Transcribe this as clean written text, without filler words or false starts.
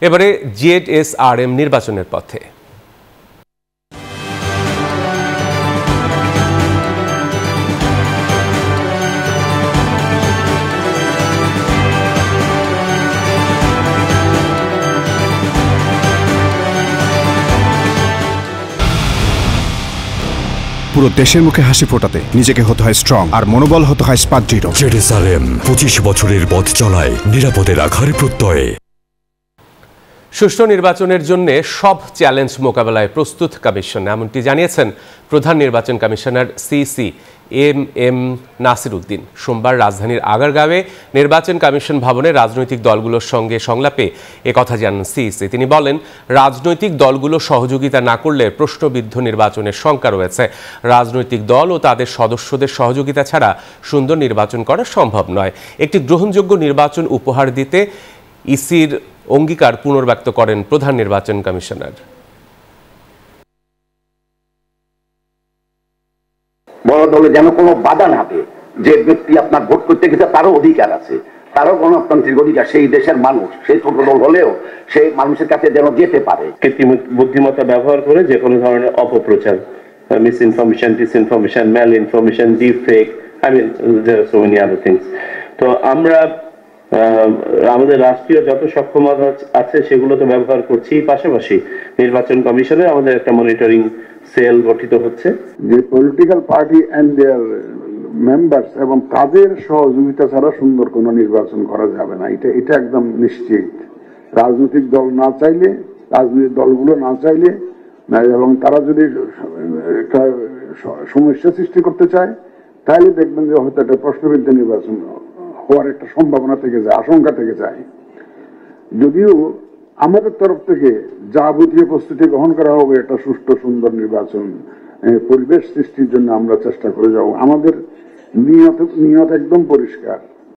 এবারে জেএসআরএম নির্বাচনের পথে। পুরো দেশের মুখে হাসি ফোটাতে নিজেকে হতে হয় স্ট্রং, আর মনোবল হতে হয় স্পাত দৃঢ়। জেরুজালেম 25 বছরের পথ চলায় নিরাপদে রাখার প্রত্যয়ে। সুষ্ঠু নির্বাচনের জন্য সব চ্যালেঞ্জ মোকাবেলায় প্রস্তুত কমিশন, এমনটি জানিয়েছেন প্রধান নির্বাচন commissioner CC M Nasir Uddin. সোমবার রাজধানীর আগারগাঁওয়ে নির্বাচন কমিশন ভবনে রাজনৈতিক দলগুলোর সঙ্গে সংলাপে একথা জানান সিসি। তিনি বলেন, রাজনৈতিক দলগুলো সহযোগিতা না করলে প্রশ্নবিদ্ধ নির্বাচনের শঙ্কা রয়েছে। রাজনৈতিক দল ও তাদের সদস্যদের সহযোগিতা ছাড়া সুন্দর নির্বাচন করা সম্ভব নয়। একটি গ্রহণযোগ্য নির্বাচন উপহার দিতে ইসির অঙ্গীকার পুনর্ব্যক্ত করেন প্রধান নির্বাচন কমিশনার। বড় দলে যেন কোনো বাধা না দেয়। যে ব্যক্তি আপনার ভোট করতে গেছে তারও অধিকার আছে, তারও গণতান্ত্রিক অধিকার, সেই দেশের মানুষ, সেই ছোট দল হলেও সেই মানুষের কাছে যেন যেতে পারে। কৃত্রিম বুদ্ধিমত্তা ব্যবহার করে যে কোনো ধরনের অপপ্রচার, misinformation, disinformation, malinformation, deep fake, there are so many other things. তো আমরা আমাদের রাষ্ট্রীয় যত সক্ষমতা আছে সেগুলো তো ব্যবহার করছি। পাশাপাশি নির্বাচন কমিশনে আমাদের একটা মনিটরিং সেল গঠিত হচ্ছে। যে political party and their members এবং তাদের সহযোগিতা ছাড়া সুন্দর কোনো নির্বাচন করা যাবে না, এটা একদম নিশ্চিত। রাজনৈতিক দল না চাইলে, রাজনৈতিক দলগুলো না চাইলে এবং তারা যদি সমস্যা সৃষ্টি করতে চায়, তাহলে দেখবেন যে হয়তো একটা প্রশ্নবিদ্ধ নির্বাচন হওয়ার একটা সম্ভাবনা থেকে যায়, আশঙ্কা থেকে যায়। যদিও আমাদের তরফ থেকে যাবতীয় প্রস্তুতি গ্রহণ করা হবে একটা সুষ্ঠু সুন্দর নির্বাচন পরিবেশ সৃষ্টির জন্য আমরা চেষ্টা করে যাব। আমাদের নিয়ত একদম পরিষ্কার।